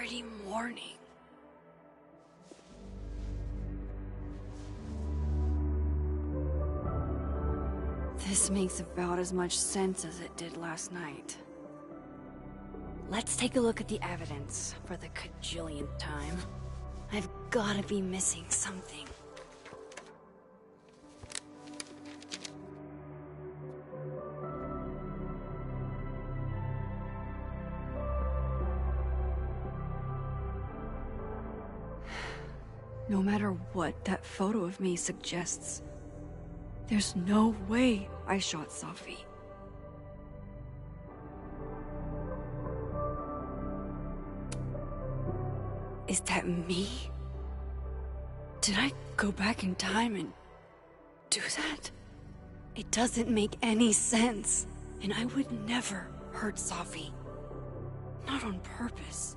already morning. This makes about as much sense as it did last night. Let's take a look at the evidence for the cajillionth time. I've gotta be missing something. No matter what that photo of me suggests, there's no way I shot Safi. Is that me? Did I go back in time and do that? It doesn't make any sense, and I would never hurt Safi. Not on purpose.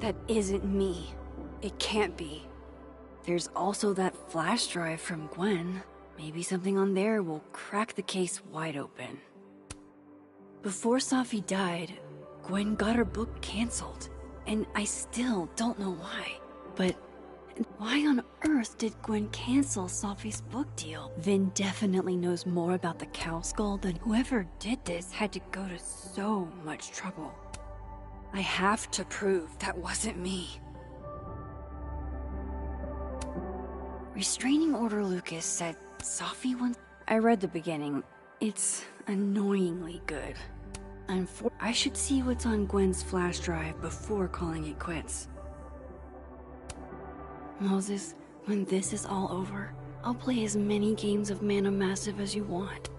That isn't me. It can't be. There's also that flash drive from Gwen. Maybe something on there will crack the case wide open. Before Safi died, Gwen got her book canceled, and I still don't know why. But why on earth did Gwen cancel Safi's book deal? Vin definitely knows more about the cow skull than whoever did this had to go to so much trouble. I have to prove that wasn't me. Restraining Order Lucas said Safi once... I read the beginning. It's annoyingly good. I should see what's on Gwen's flash drive before calling it quits. Moses, when this is all over, I'll play as many games of Mana Massive as you want.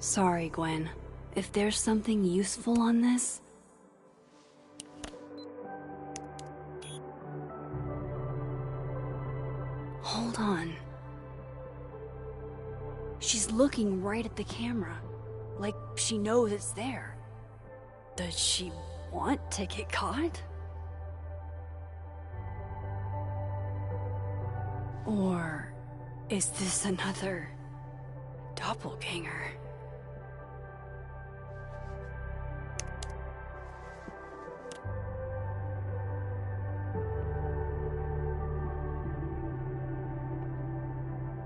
Sorry, Gwen. If there's something useful on this... Hold on. She's looking right at the camera, like she knows it's there. Does she want to get caught? Or is this another doppelganger?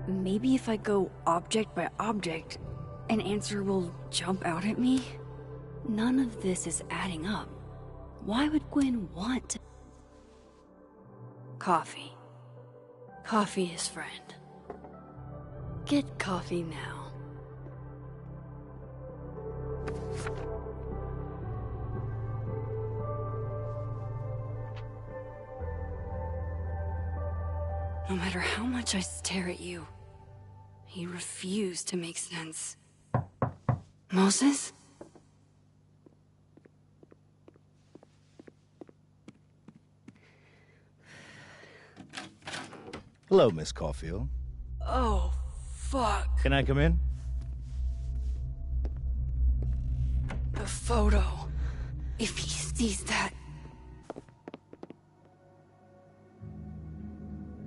Maybe if I go object by object, an answer will jump out at me? None of this is adding up. Why would Gwen want to... Coffee. Coffee is friend. Get coffee now. No matter how much I stare at you, you refuse to make sense. Moses? Hello, Miss Caulfield. Oh, fuck. Can I come in? The photo. If he sees that...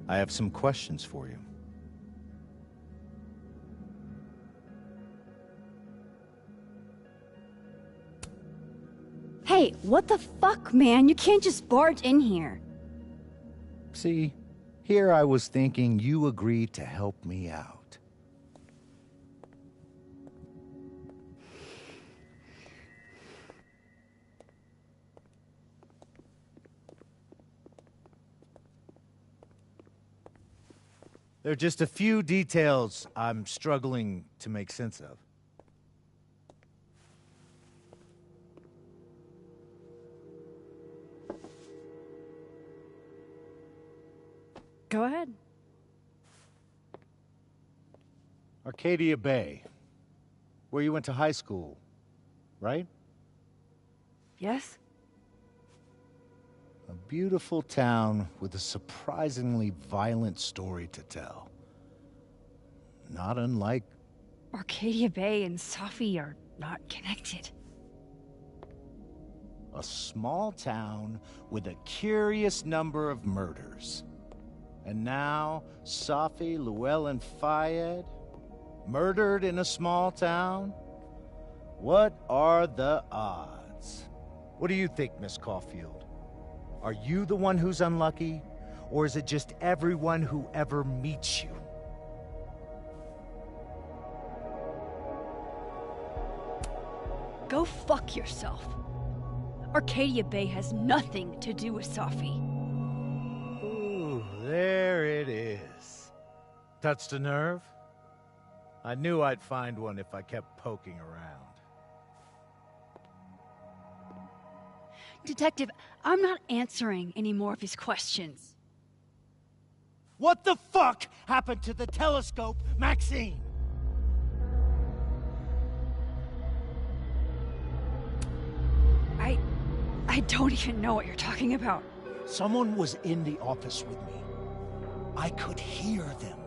I have some questions for you. Hey, what the fuck, man? You can't just barge in here. See, here I was thinking you agreed to help me out. There are just a few details I'm struggling to make sense of. Go ahead. Arcadia Bay, where you went to high school, right? Yes? A beautiful town with a surprisingly violent story to tell. Not unlike... Arcadia Bay and Safi are not connected. A small town with a curious number of murders. And now, Safi, Llewellyn Fayed, murdered in a small town? What are the odds? What do you think, Miss Caulfield? Are you the one who's unlucky? Or is it just everyone who ever meets you? Go fuck yourself. Arcadia Bay has nothing to do with Safi. Ooh, there it is. Touched a nerve? I knew I'd find one if I kept poking around. Detective, I'm not answering any more of his questions. What the fuck happened to the telescope, Maxine? I don't even know what you're talking about. Someone was in the office with me. I could hear them.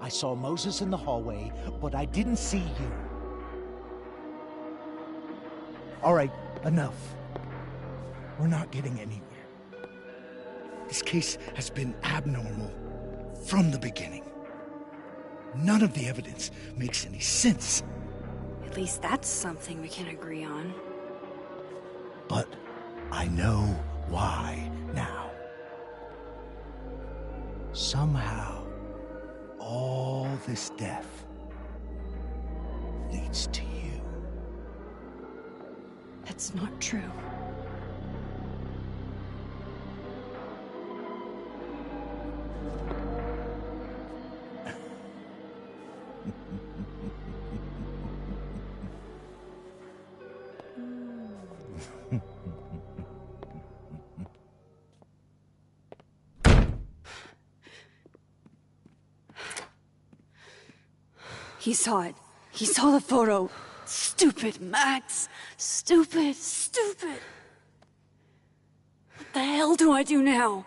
I saw Moses in the hallway, but I didn't see you. All right, enough. We're not getting anywhere. This case has been abnormal from the beginning. None of the evidence makes any sense. At least that's something we can agree on. But I know why now. Somehow, all this death leads to you. That's not true. He saw it. He saw the photo. Stupid, Max. Stupid, stupid. What the hell do I do now?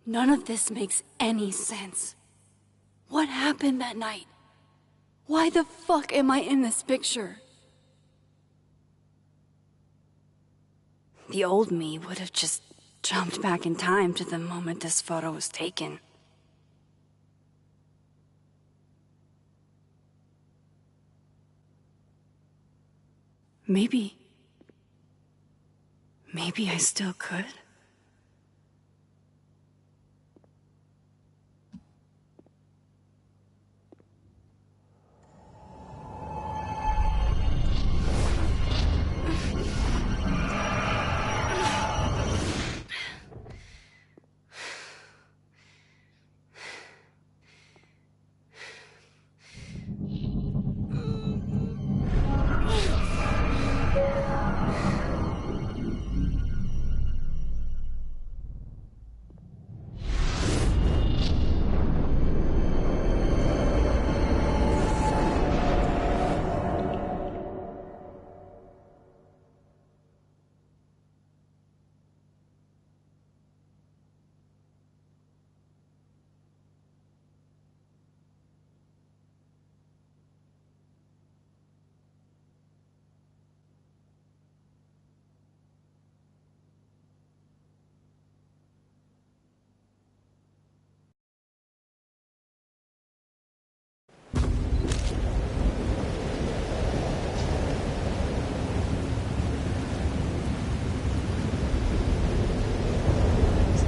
None of this makes any sense. What happened that night? Why the fuck am I in this picture? The old me would have just jumped back in time to the moment this photo was taken. Maybe I still could.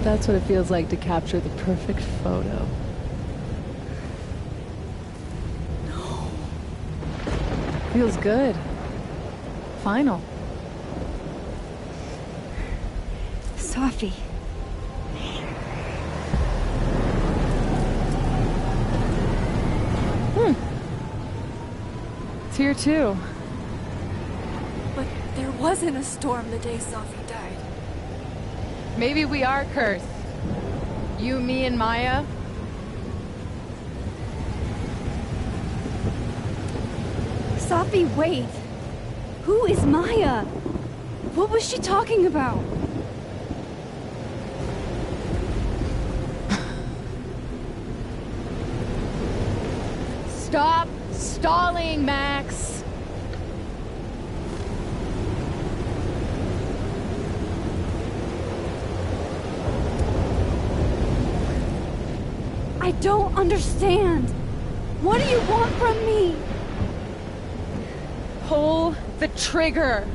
That's what it feels like to capture the perfect photo. No. Feels good. Final. Safi. It's here too. But there wasn't a storm the day Safi died. Maybe we are cursed. You, me, and Maya. Safi, wait. Who is Maya? What was she talking about? Stop stalling, Max. I don't understand. What do you want from me? Pull the trigger!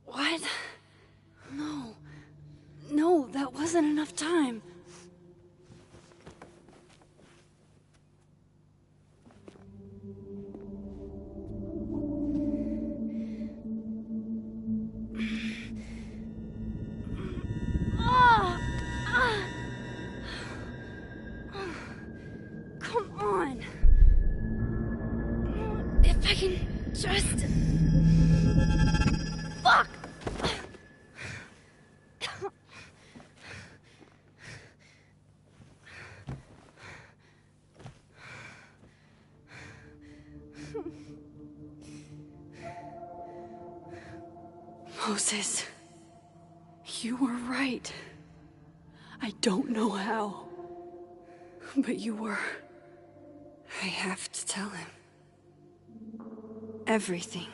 What? No. No, that wasn't enough time. Come on. If I can just... Fuck! Moses, you were right. I don't know how, but you were. I have to tell him. Everything.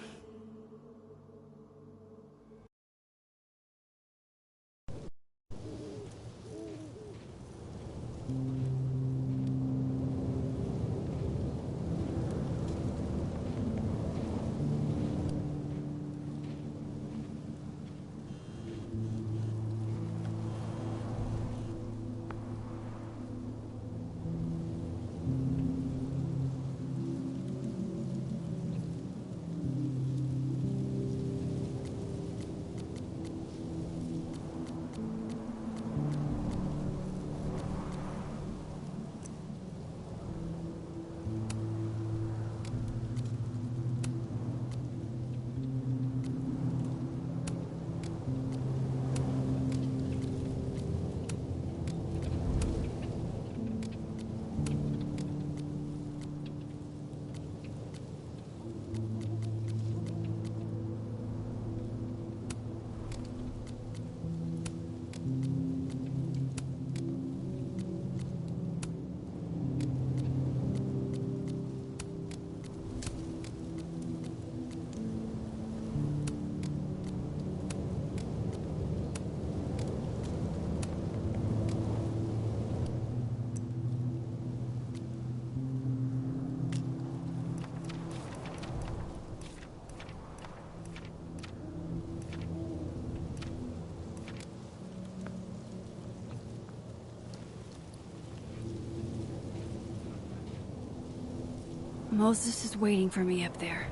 Moses is waiting for me up there.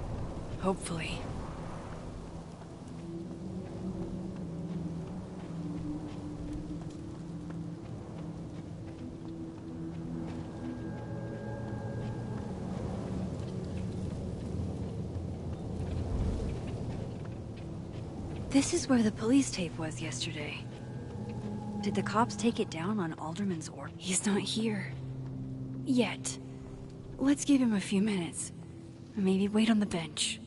Hopefully. This is where the police tape was yesterday. Did the cops take it down on Alderman's order? He's not here. Yet. Let's give him a few minutes. Maybe wait on the bench.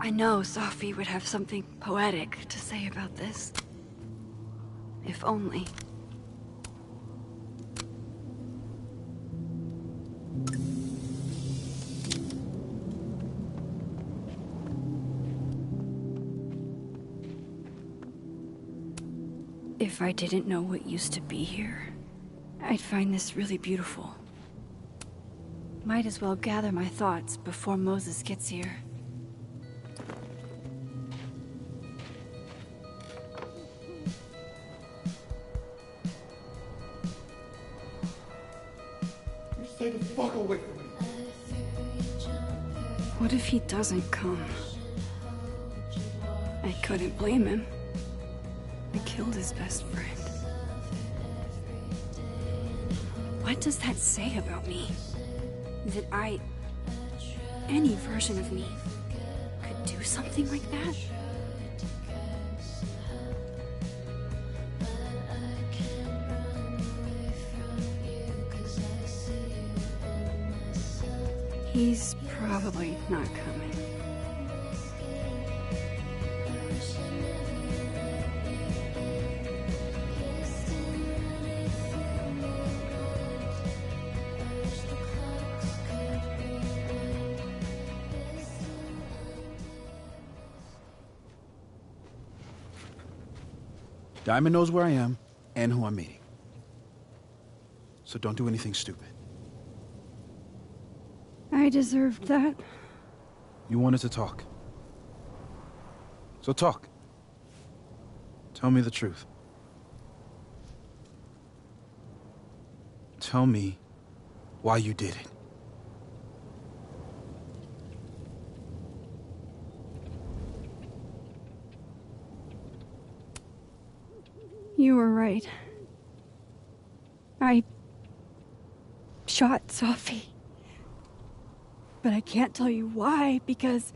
I know Sophie would have something poetic to say about this. If only. If I didn't know what used to be here, I'd find this really beautiful. Might as well gather my thoughts before Moses gets here. Stay the fuck away from me. What if he doesn't come? I couldn't blame him. I killed his best friend. What does that say about me? That any version of me, could do something like that? He's probably not coming. Diamond knows where I am and who I'm meeting. So don't do anything stupid. I deserved that. You wanted to talk. So talk. Tell me the truth. Tell me why you did it. You were right. I shot Sophie. But I can't tell you why, because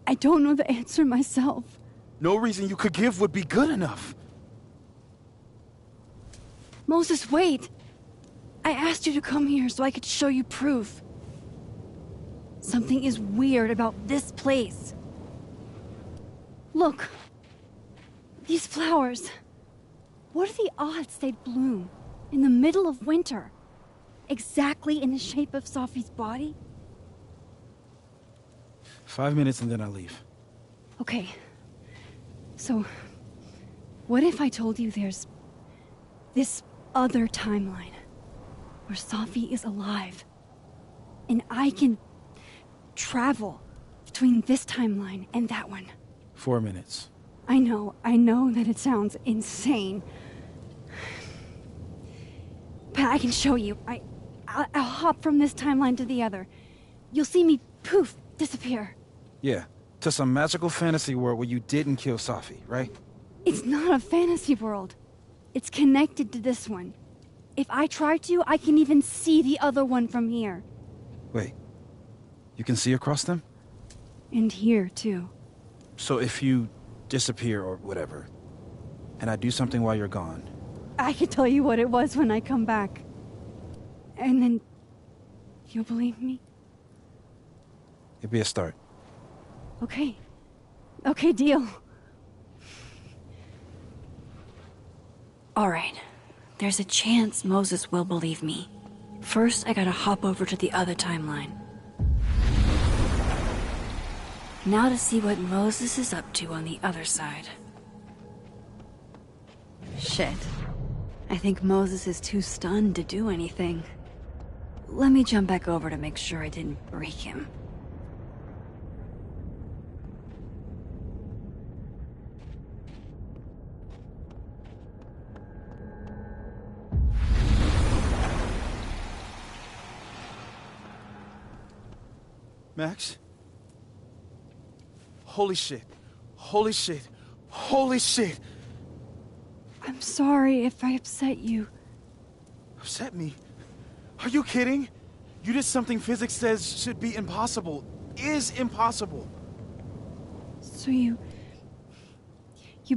I don't know the answer myself. No reason you could give would be good enough. Moses, wait! I asked you to come here so I could show you proof. Something is weird about this place. Look. These flowers. What are the odds they'd bloom in the middle of winter? Exactly in the shape of Sophie's body? 5 minutes and then I leave. Okay. So, what if I told you there's this other timeline where Sophie is alive and I can travel between this timeline and that one? 4 minutes. I know that it sounds insane. But I can show you. I'll hop from this timeline to the other. You'll see me, poof, disappear. Yeah, to some magical fantasy world where you didn't kill Sophie, right? It's not a fantasy world. It's connected to this one. If I try to, I can even see the other one from here. Wait, you can see across them? And here, too. So if you disappear or whatever, and I do something while you're gone... I can tell you what it was when I come back. And then... you'll believe me? It'd be a start. Okay. Okay, deal. All right. There's a chance Moses will believe me. First, I gotta hop over to the other timeline. Now to see what Moses is up to on the other side. Shit. I think Moses is too stunned to do anything. Let me jump back over to make sure I didn't break him. Max? Holy shit. Holy shit. Holy shit! I'm sorry if I upset you. Upset me? Are you kidding? You did something physics says should be impossible. Is impossible. So you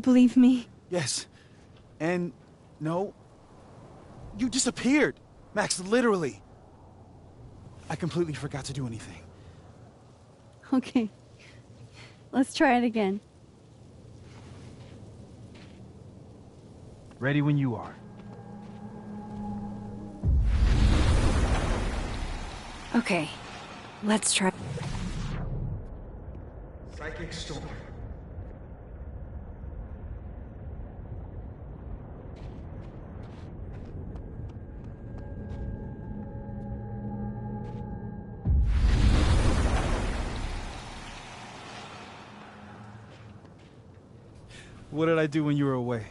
believe me? Yes. And no. You disappeared. Max, literally. I completely forgot to do anything. Okay. Let's try it again. Ready when you are. Okay. Let's try. Psychic storm. What did I do when you were away?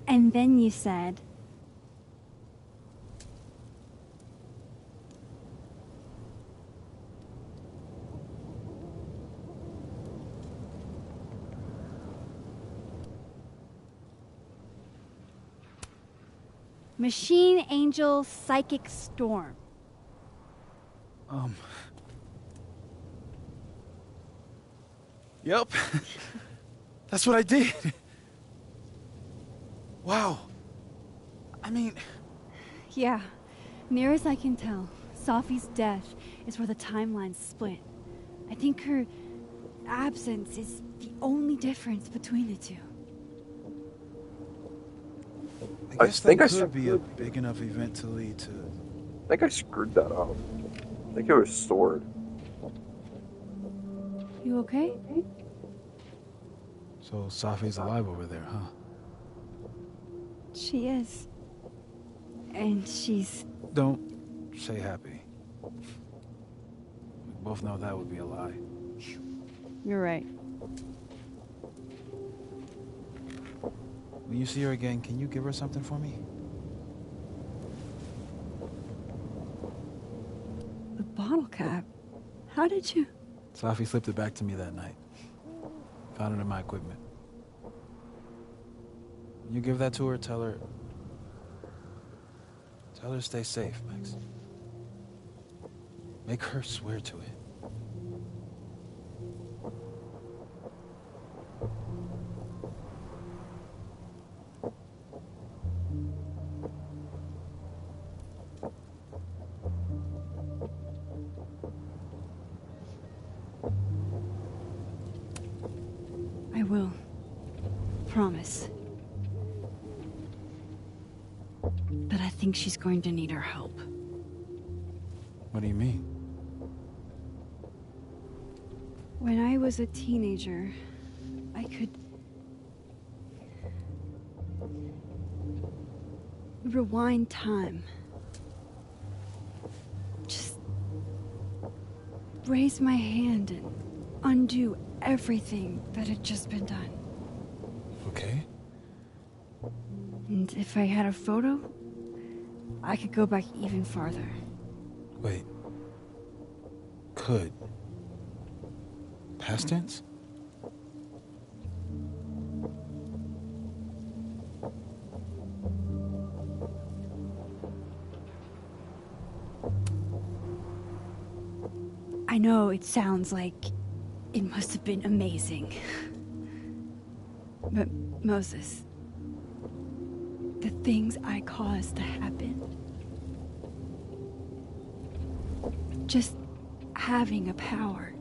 And then you said... Machine Angel Psychic Storm. Yep. That's what I did. Wow. I mean... Yeah. Near as I can tell, Sophie's death is where the timelines split. I think her absence is the only difference between the two. I guess that could be a big enough event to lead to... I think I screwed that up. I think it was stored. You okay? So Safi's alive over there, huh? She is. And she's... Don't say happy. We both know that would be a lie. You're right. When you see her again, can you give her something for me? The bottle cap? How did you... Safi slipped it back to me that night. Found it in my equipment. When you give that to her, tell her to stay safe, Max. Make her swear to it. I will. Promise. But I think she's going to need our help. What do you mean? When I was a teenager, I could... rewind time. Just... raise my hand and undo everything that had just been done. Okay. And if I had a photo, I could go back even farther. Wait. Could. Past tense? I know it sounds like it must have been amazing. But Moses, the things I caused to happen, just having a power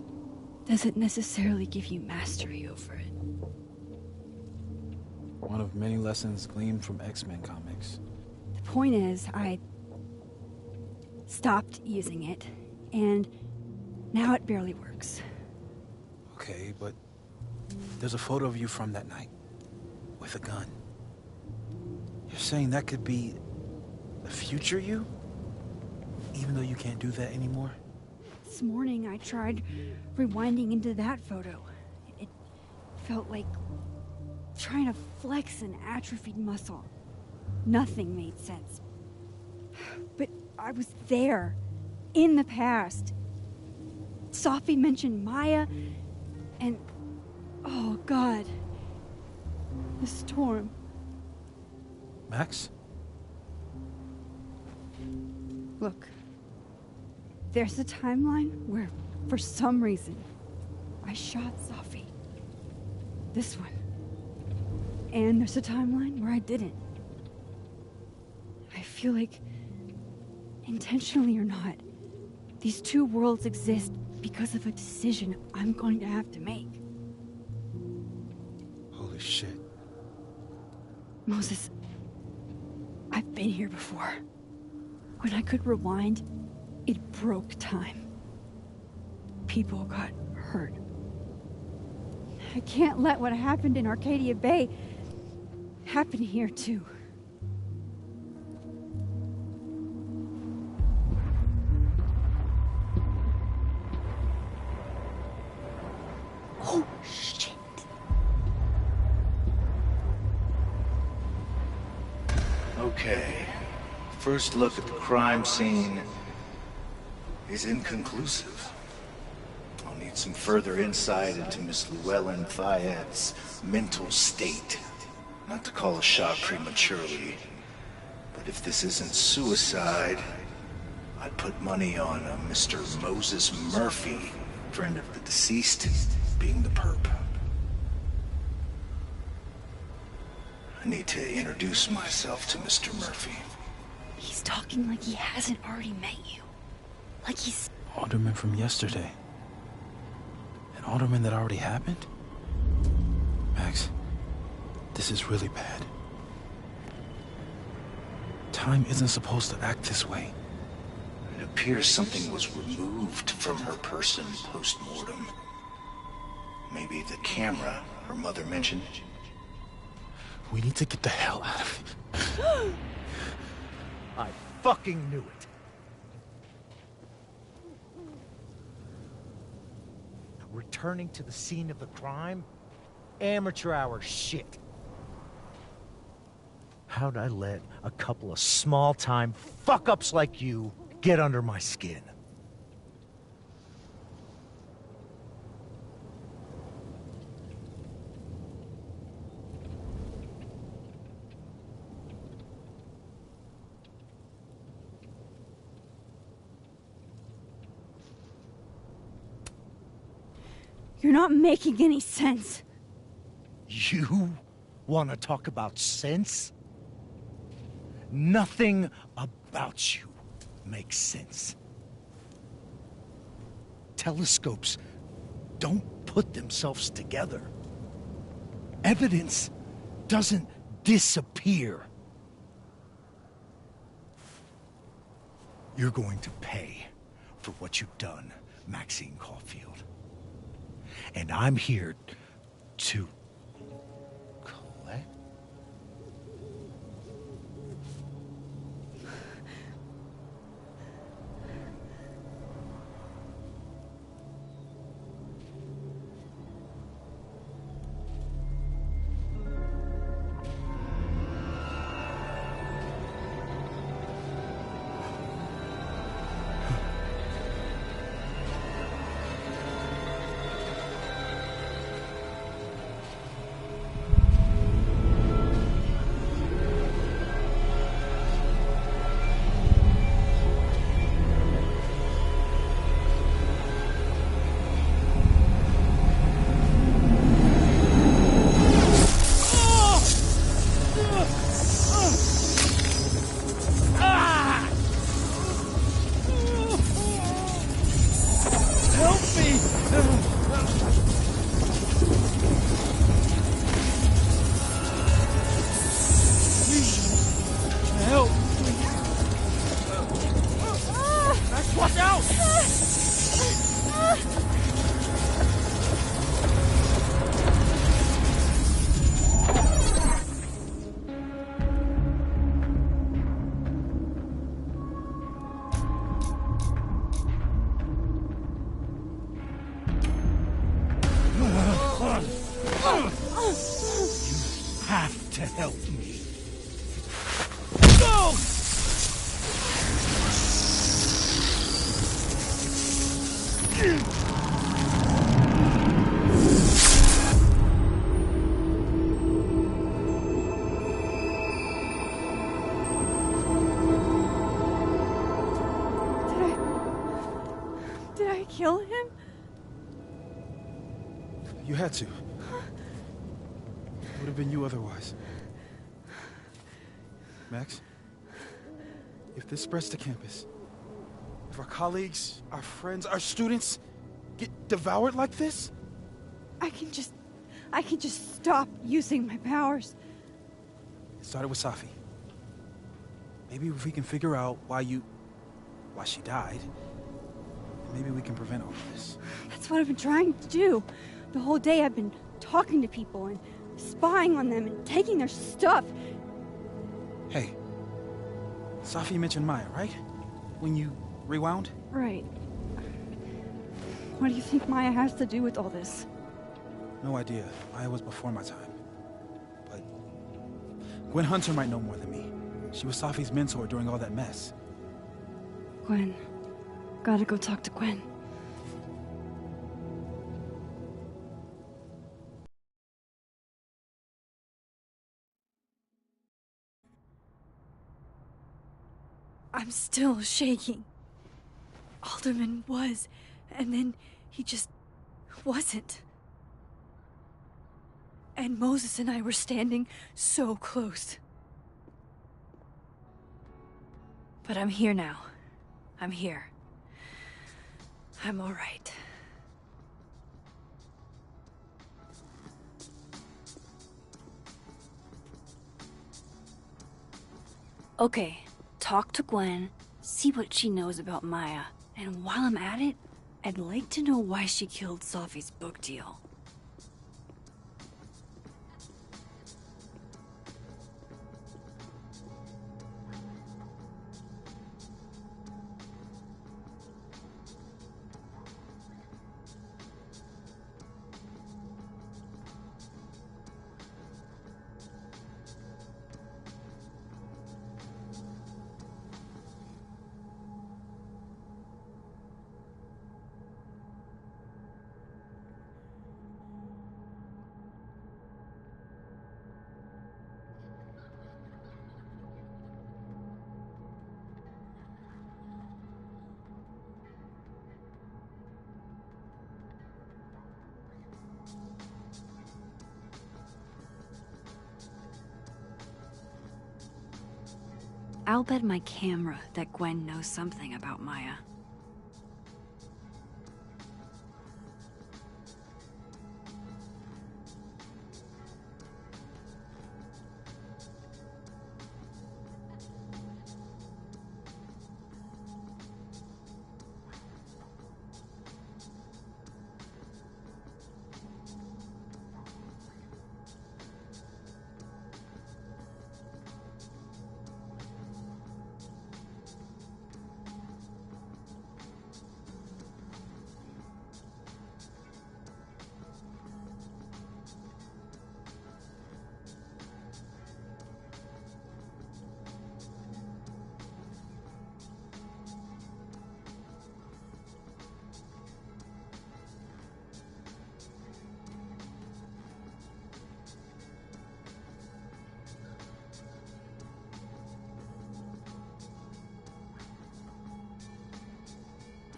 doesn't necessarily give you mastery over it. One of many lessons gleaned from X-Men comics. The point is, I stopped using it, and now it barely works. Okay, but there's a photo of you from that night, with a gun. You're saying that could be the future you? Even though you can't do that anymore? This morning I tried rewinding into that photo. It felt like trying to flex an atrophied muscle. Nothing made sense. But I was there, in the past. Safi mentioned Maya, and... oh, God. The storm. Max? Look. There's a timeline where, for some reason, I shot Safi. This one. And there's a timeline where I didn't. I feel like, intentionally or not, these two worlds exist because of a decision I'm going to have to make. Holy shit. Moses, I've been here before. When I could rewind, it broke time. People got hurt. I can't let what happened in Arcadia Bay happen here too. Oh, shit. Okay. First look at the crime scene is inconclusive. I'll need some further insight into Miss Llewellyn Fayette's mental state. Not to call a shot prematurely, but if this isn't suicide, I'd put money on a Mr. Moses Murphy, friend of the deceased, being the perp. I need to introduce myself to Mr. Murphy. He's talking like he hasn't already met you. Like he's... Alderman from yesterday. An alderman that already happened? Max, this is really bad. Time isn't supposed to act this way. It appears something was removed from her person post-mortem. Maybe the camera her mother mentioned. We need to get the hell out of here. I fucking knew it. Returning to the scene of the crime? Amateur hour shit. How'd I let a couple of small-time fuck-ups like you get under my skin? You're not making any sense. You want to talk about sense? Nothing about you makes sense. Telescopes don't put themselves together. Evidence doesn't disappear. You're going to pay for what you've done, Maxine Caulfield. And I'm here to collect. Have to help me. Go! Did I kill him? You had to. It would have been you otherwise. Max, if this spreads to campus, if our colleagues, our friends, our students get devoured like this, I can just stop using my powers. it started with Safi. Maybe if we can figure out why she died, maybe we can prevent all of this. That's what I've been trying to do. The whole day I've been talking to people and spying on them and taking their stuff. Hey, Safi mentioned Maya, right? When you rewound? Right. What do you think Maya has to do with all this? No idea. Maya was before my time. But Gwen Hunter might know more than me. She was Safi's mentor during all that mess. Gwen. Gotta go talk to Gwen. I'm still shaking. Alderman was, and then he just wasn't. And Moses and I were standing so close. But I'm here now. I'm here. I'm all right. Okay, talk to Gwen, see what she knows about Maya, and while I'm at it, I'd like to know why she killed Safi's book deal. I'll bet my camera that Gwen knows something about Maya.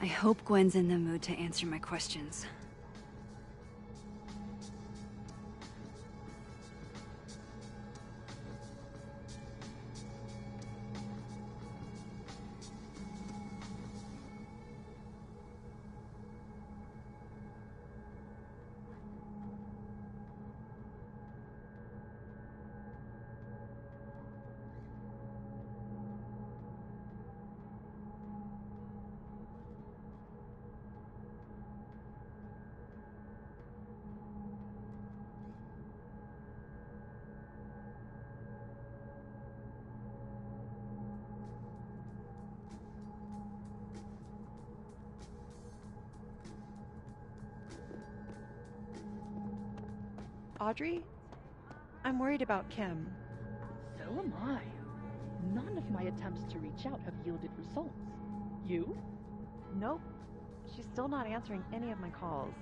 I hope Gwen's in the mood to answer my questions. Audrey? I'm worried about Kim. So am I. None of my attempts to reach out have yielded results. You? Nope. She's still not answering any of my calls.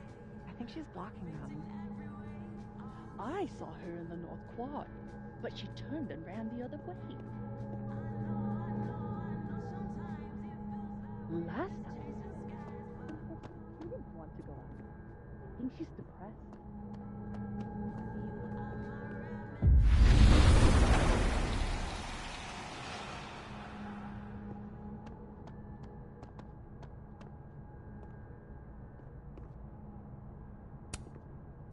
I think she's blocking them. I saw her in the North Quad, but she turned and ran the other way. Last time, she didn't want to go out. I think she's depressed.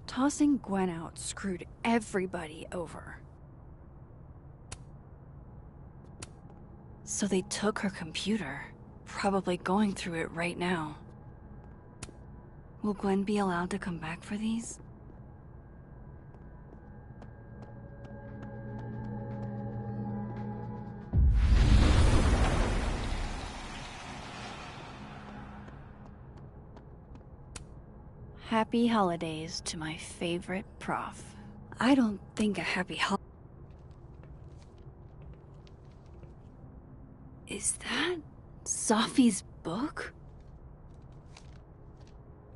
Tossing Gwen out screwed everybody over. So they took her computer, probably going through it right now. Will Gwen be allowed to come back for these? Happy holidays to my favorite prof. I don't think a happy holiday. Is that Sophie's book?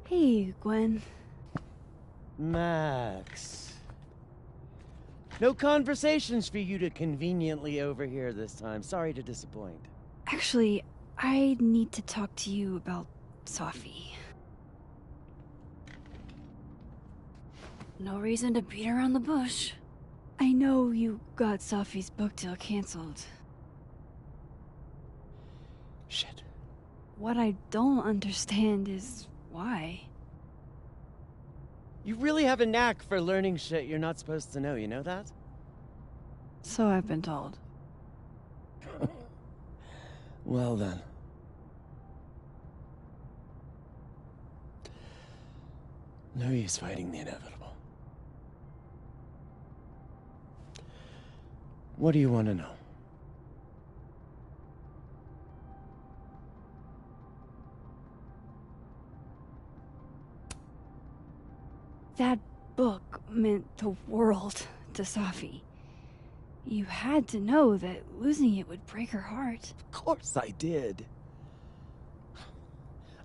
Hey, Gwen. Max. No conversations for you to conveniently overhear this time. Sorry to disappoint. Actually, I need to talk to you about Sophie. No reason to beat around the bush. I know you got Sophie's book deal canceled. Shit. What I don't understand is why. You really have a knack for learning shit you're not supposed to know, you know that? So I've been told. Well then. No use fighting the inevitable. What do you want to know? That book meant the world to Sophie. You had to know that losing it would break her heart. Of course I did.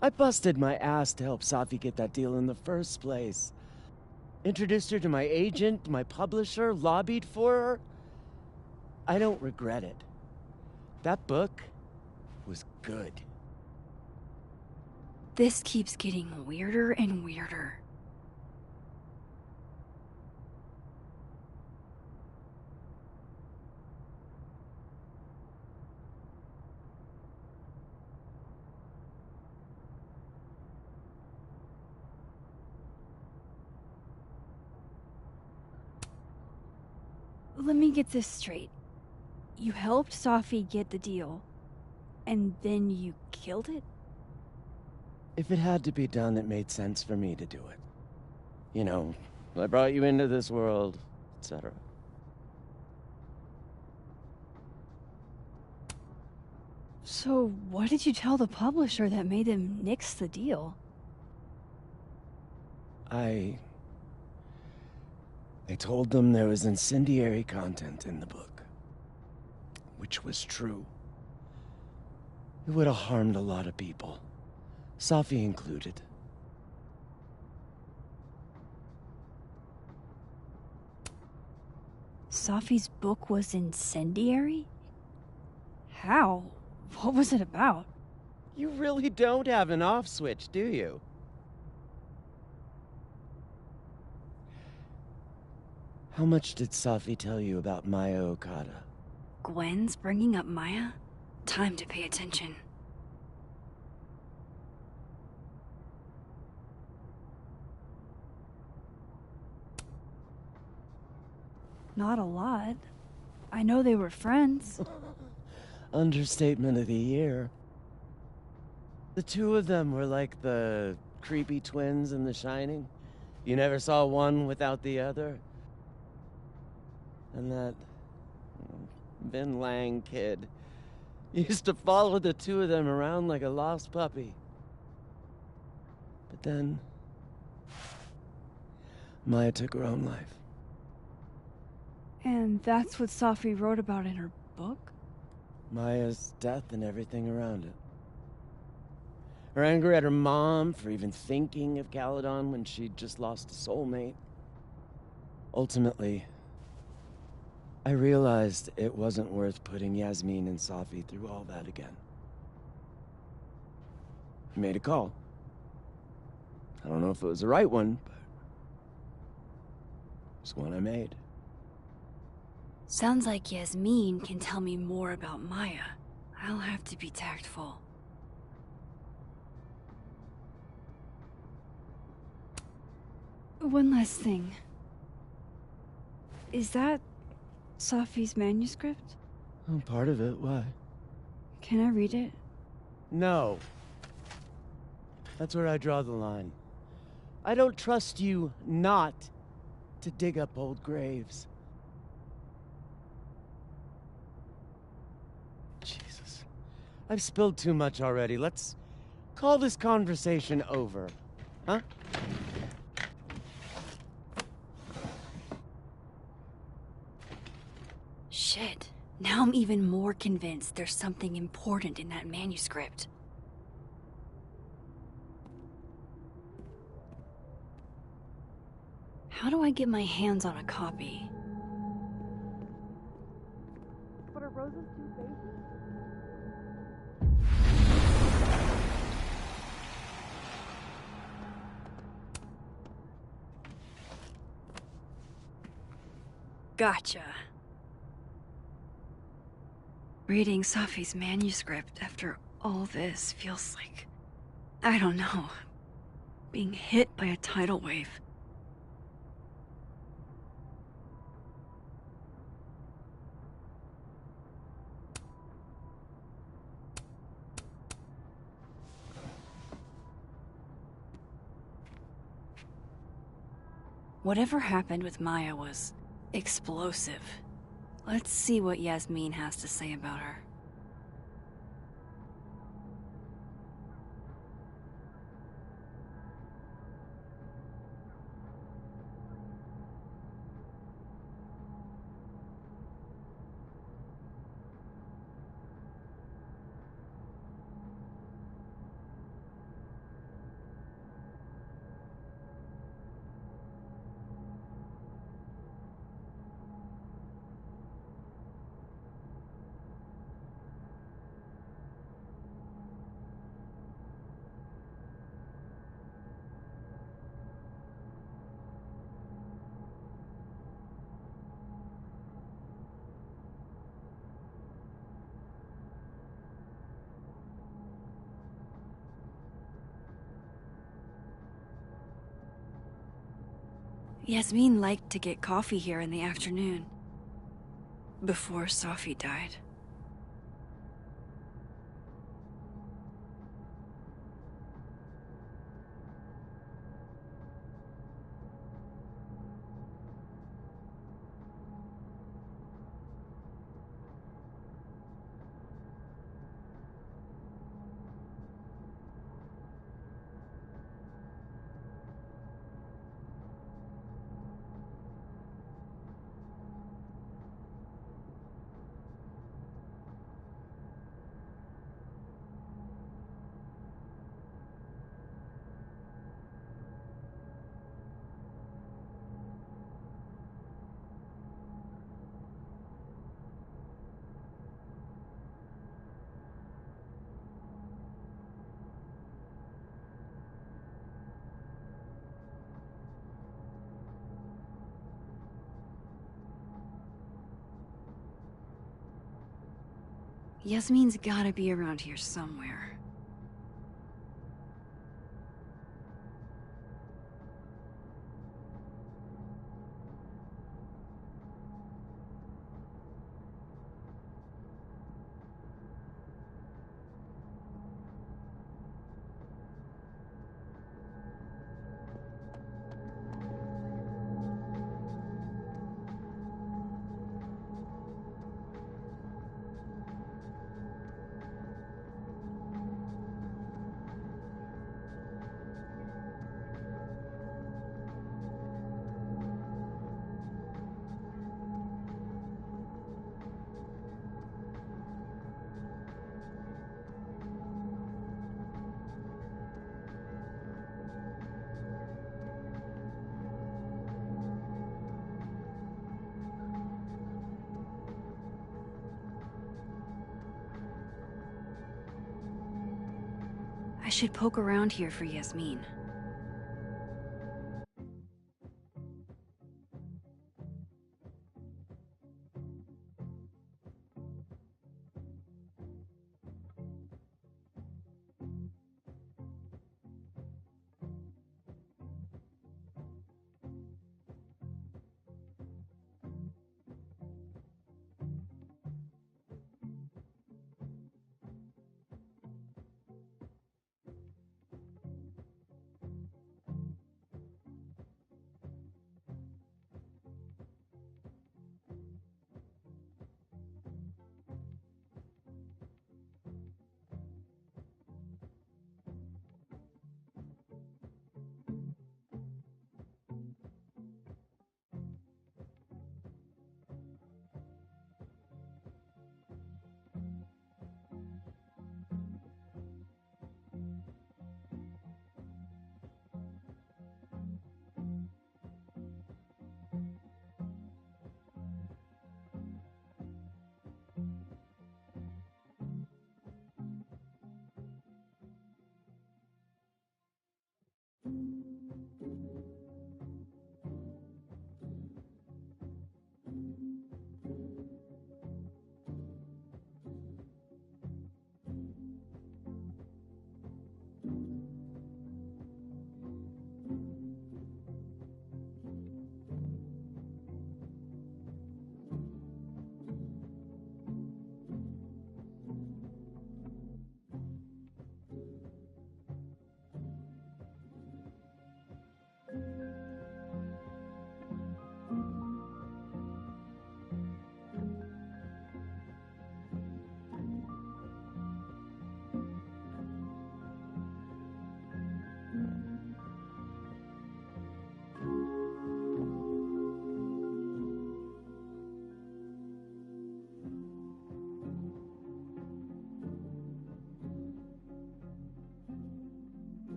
I busted my ass to help Sophie get that deal in the first place. Introduced her to my agent, my publisher, lobbied for her. I don't regret it. That book was good. This keeps getting weirder and weirder. let me get this straight. You helped Safi get the deal, and then you killed it? If it had to be done, it made sense for me to do it. You know, I brought you into this world, etc. So, what did you tell the publisher that made them nix the deal? I told them there was incendiary content in the book. Which was true. It would have harmed a lot of people. Safi included. Safi's book was incendiary? How? What was it about? You really don't have an off switch, do you? How much did Safi tell you about Maya Okada? Gwen's bringing up Maya? Time to pay attention. Not a lot. I know they were friends. Understatement of the year. The two of them were like the creepy twins in The Shining. You never saw one without the other. And that Vin Lang kid used to follow the two of them around like a lost puppy. But then Maya took her own life. And that's what Safi wrote about in her book? Maya's death and everything around it. Her anger at her mom for even thinking of Caledon when she'd just lost a soulmate. Ultimately, I realized it wasn't worth putting Yasmin and Safi through all that again. I made a call. I don't know if it was the right one, but it's one I made. Sounds like Yasmin can tell me more about Maya. I'll have to be tactful. One last thing. Is that Safi's manuscript? Oh, part of it. Why? Can I read it? No. That's where I draw the line. I don't trust you not to dig up old graves. Jesus. I've spilled too much already. Let's call this conversation over. Huh? Shit. Now I'm even more convinced there's something important in that manuscript. How do I get my hands on a copy? What are Rose's two faces? Gotcha. Reading Safi's manuscript after all this feels like, I don't know, being hit by a tidal wave. Whatever happened with Maya was explosive. Let's see what Yasmin has to say about her. Yasmin liked to get coffee here in the afternoon. before Safi died. Yasmin's gotta be around here somewhere. I should poke around here for Yasmin.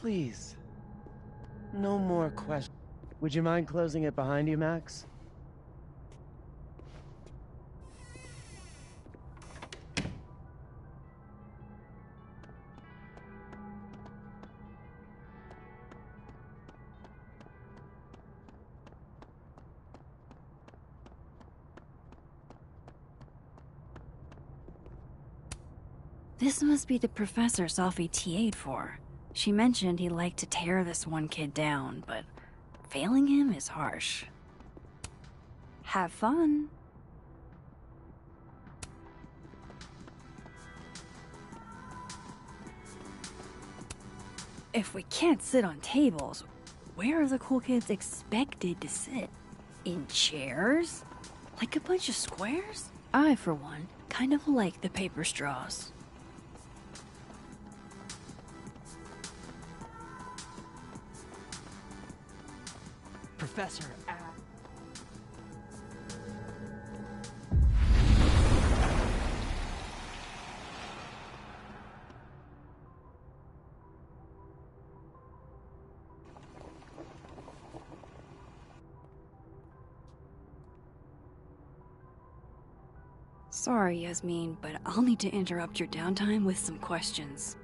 Please. No more questions. Would you mind closing it behind you, Max? This must be the professor Sophie TA'd for. She mentioned he liked to tear this one kid down, but failing him is harsh. Have fun. If we can't sit on tables, where are the cool kids expected to sit? In chairs? Like a bunch of squares? I, for one, kind of like the paper straws. Professor, Sorry, Yasmin, but I'll need to interrupt your downtime with some questions.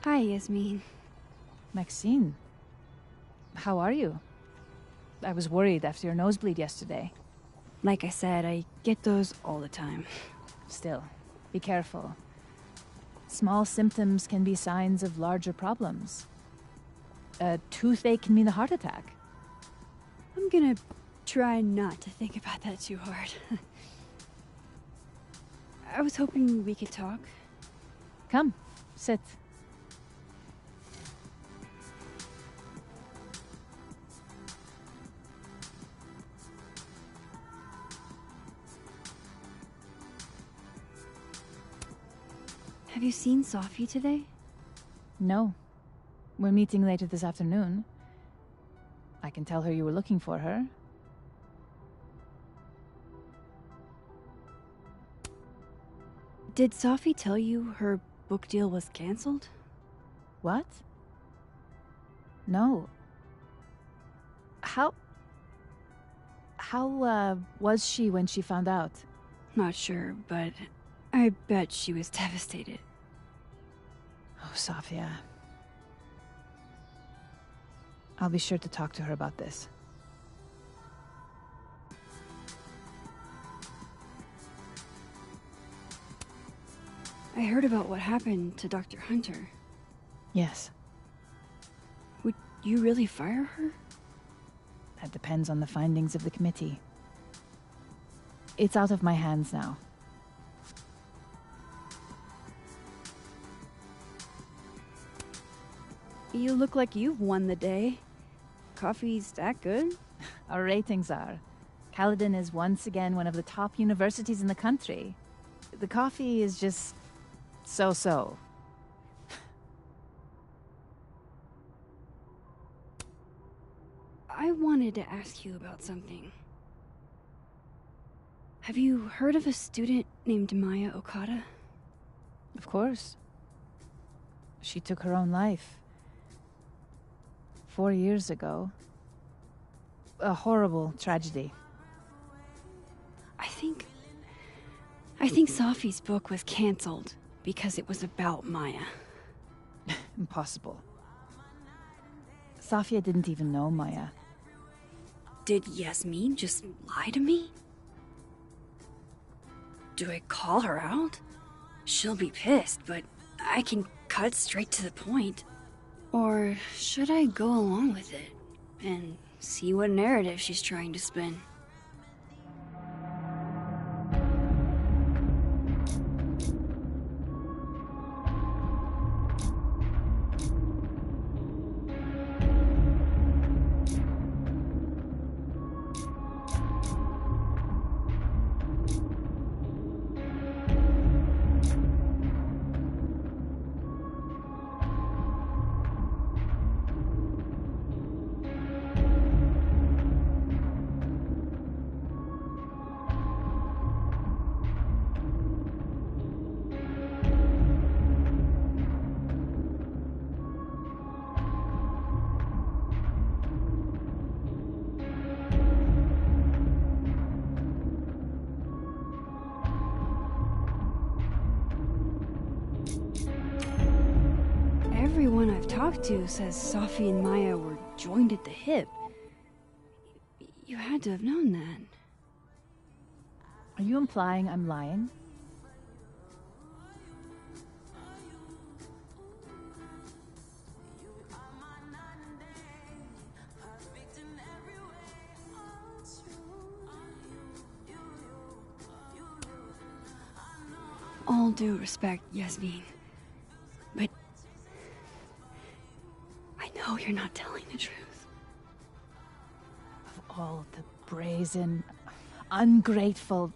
Hi, Yasmin. Maxine, how are you? I was worried after your nosebleed yesterday. Like I said, I get those all the time. Still, be careful. Small symptoms can be signs of larger problems. A toothache can mean a heart attack. I'm gonna try not to think about that too hard. I was hoping we could talk. Come, sit. Have you seen Sophie today? No. We're meeting later this afternoon. I can tell her you were looking for her. Did Safi tell you her book deal was canceled? What? No. How was she when she found out? Not sure, but I bet she was devastated. Oh, Safia. I'll be sure to talk to her about this. I heard about what happened to Dr. Hunter. Yes. Would you really fire her? That depends on the findings of the committee. It's out of my hands now. You look like you've won the day. Coffee's that good? Our ratings are. Caledon is once again one of the top universities in the country. The coffee is just so-so. I wanted to ask you about something. Have you heard of a student named Maya Okada? Of course. She took her own life. 4 years ago. A horrible tragedy. I think Safi's book was cancelled because it was about Maya. Impossible. Safia didn't even know Maya. Did Yasmin just lie to me? Do I call her out? She'll be pissed, but I can cut straight to the point. Or should I go along with it and see what narrative she's trying to spin? Everyone I've talked to says Safi and Maya were joined at the hip. You had to have known that. Are you implying I'm lying? All due respect, Yasmin. But I know you're not telling the truth. Of all the brazen, ungrateful...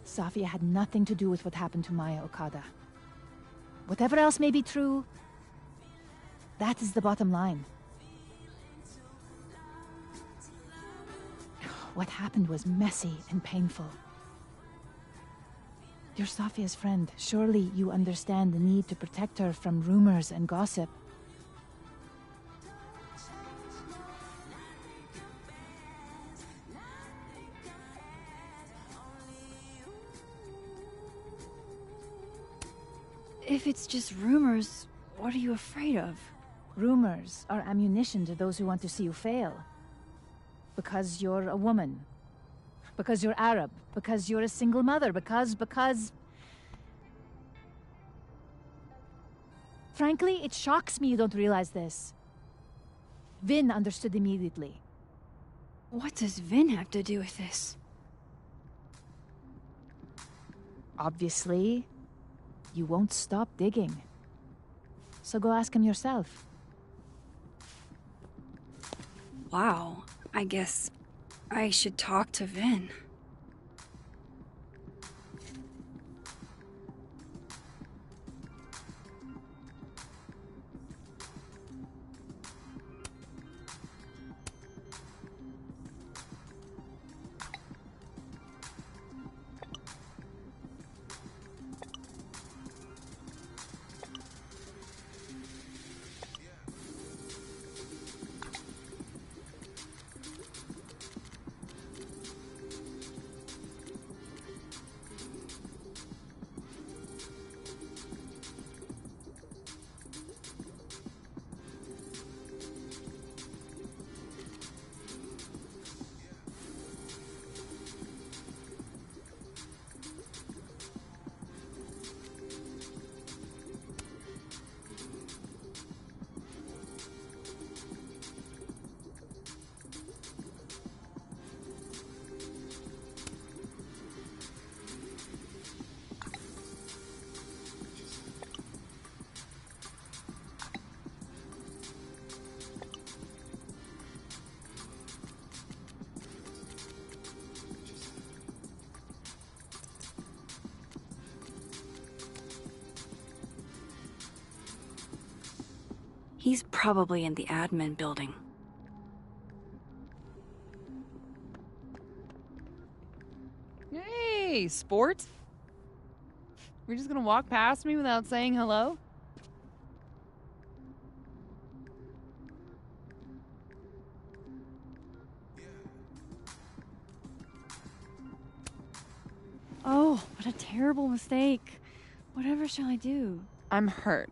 Safia had nothing to do with what happened to Maya Okada. Whatever else may be true, that is the bottom line. What happened was messy and painful. You're Safia's friend. Surely you understand the need to protect her from rumors and gossip. If it's just rumors, what are you afraid of? Rumors are ammunition to those who want to see you fail. Because you're a woman. Because you're Arab. Because you're a single mother. Because... Frankly, it shocks me you don't realize this. Vin understood immediately. What does Vin have to do with this? Obviously, you won't stop digging. So go ask him yourself. Wow, I guess I should talk to Vin. He's probably in the admin building. Hey, sport? You're just gonna walk past me without saying hello? Oh, what a terrible mistake. Whatever shall I do? I'm hurt,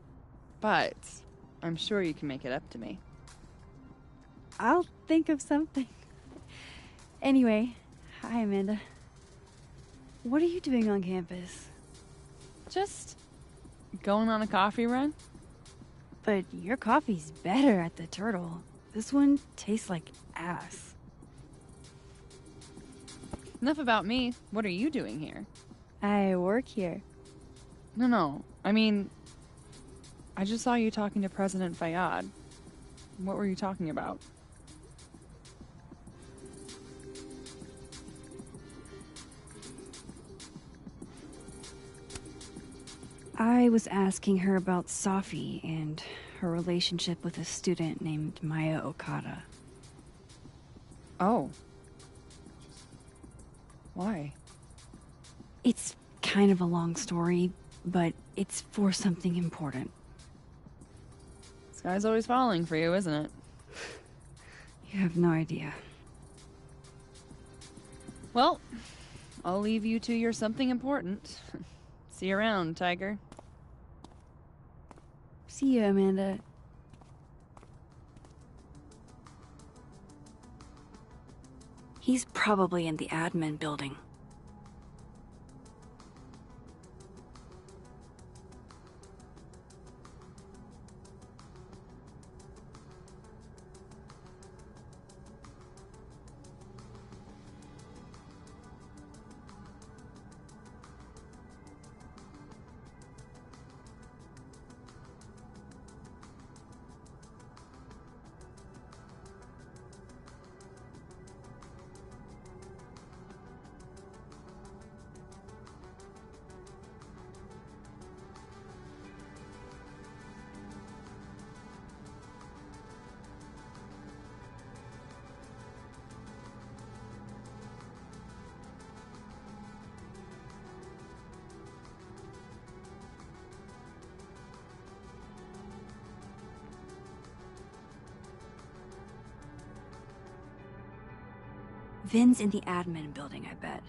but I'm sure you can make it up to me. I'll think of something. Anyway, hi, Amanda. What are you doing on campus? Just going on a coffee run? But your coffee's better at the Turtle. This one tastes like ass. Enough about me. What are you doing here? I work here. No. I mean, I just saw you talking to President Fayyad. What were you talking about? I was asking her about Safi and her relationship with a student named Maya Okada. Oh. Why? It's kind of a long story, but it's for something important. Sky's always falling for you, isn't it? You have no idea. Well, I'll leave you to your something important. See you around, Tiger. See you, Amanda. He's probably in the admin building. Vin's in the admin building, I bet.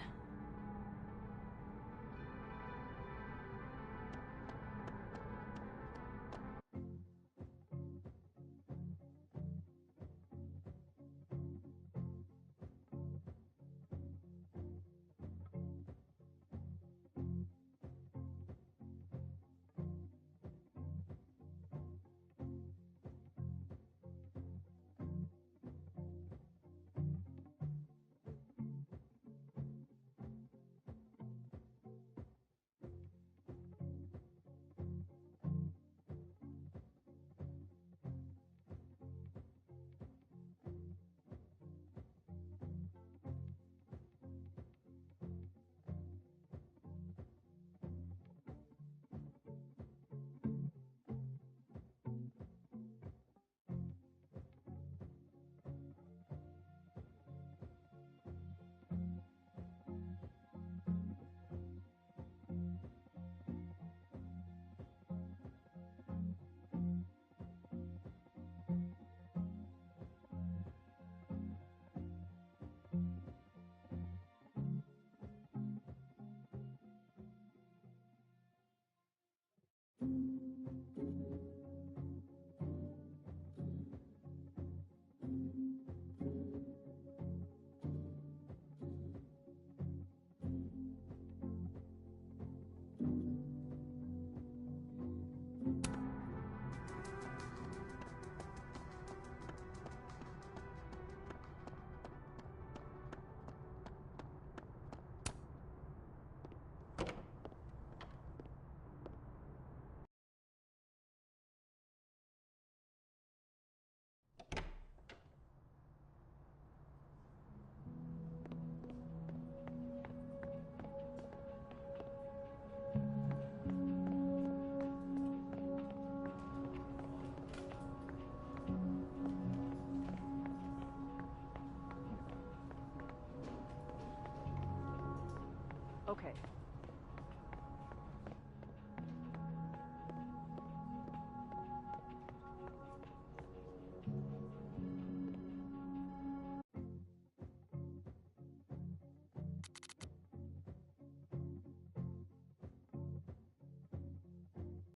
Okay,